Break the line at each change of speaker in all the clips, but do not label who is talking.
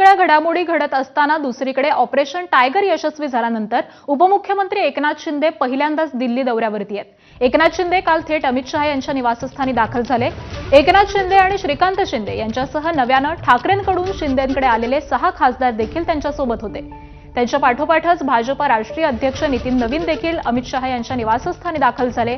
वेगवेगळ्या घडामोडी घडत असताना दुसरीकडे ऑपरेशन टायगर यशस्वी झाल्यानंतर उपमुख्यमंत्री एकनाथ शिंदे पहिल्यांदाच दिल्ली दौऱ्यावरती आहेत। एकनाथ शिंदे काल थेट अमित शहा यांच्या निवासस्थानी दाखल झाले। एकनाथ शिंदे आणि श्रीकांत शिंदे यांच्यासह नव्यानं ठाकरेंकडून शिंदेंकडे आलेले 6 खासदार देखील त्यांच्यासोबत होते। त्यांच्या पाठोपाठच भाजपा राष्ट्रीय अध्यक्ष नितीन नवीन देखील अमित शहा यांच्या निवासस्थानी दाखल झाले।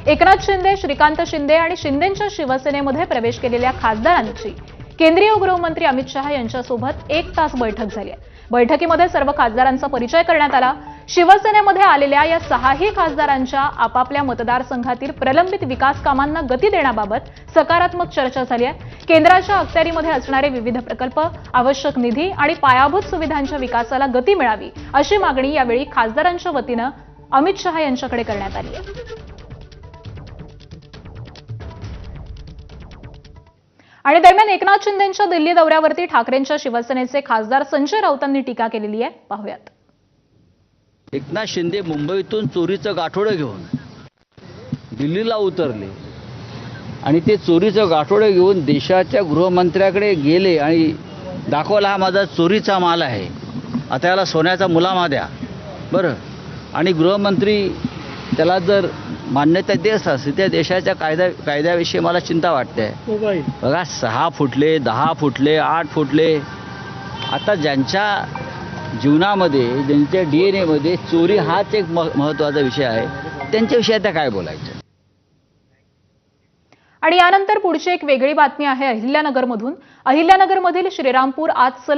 एकनाथ शिंदे, श्रीकांत शिंदे आणि शिंदेंच्या शिवसेनेमध्ये प्रवेश केलेल्या खासदारांची केंद्रीय गृहमंत्री अमित शहा यांच्यासोबत 1 तास बैठक झाली। बैठकीमध्ये सर्व खासदारांचा परिचय करण्यात आला। शिवसेनेमध्ये आलेल्या या 6ही खासदारांच्या आपापल्या मतदारसंघातील प्रलंबित विकास कामांना गती देण्याबाबत सकारात्मक चर्चा झाली आहे। केंद्राच्या अखत्यारीमध्ये असणारे विविध प्रकल्प, आवश्यक निधी आणि पायाभूत सुविधांच्या विकासाला गती मिळावी अशी मागणी यावेळी खासदारांच्या वतीनं अमित शहा यांच्याकडे करण्यात आली आहे। आणि दरम्यान एकनाथ शिंदेंच्या दिल्ली दौऱ्यावरती ठाकरेंच्या शिवसेनेचे खासदार संजय राऊतांनी टीका केलेली आहे, पाहूयात।
एकनाथ शिंदे मुंबईतून चोरीचं गाठोडं घेऊन दिल्लीला उतरले आणि ते चोरीचं गाठोडं घेऊन देशाच्या गृहमंत्र्याकडे गेले आणि दाखवला हा माझा चोरीचा माल आहे, आता याला सोन्याचा मुलामा द्या बरं। आणि गृहमंत्री त्याला जर मान्यता देत असेल त्या देशाच्या कायद्याविषयी मला चिंता वाटते। बघा 6 फुटले, 10 फुटले, 8 फुटले, आता ज्यांच्या जीवनामध्ये, ज्यांच्या DNA मध्ये चोरी हाच एक महत्त्वाचा विषय आहे, त्यांच्याविषयी आता काय बोलायचं।
आणि यानंतर पुढची एक वेगळी बातमी आहे अहिल्यानगरमधून। अहिल्यानगरमधील श्रीरामपूर आज सलग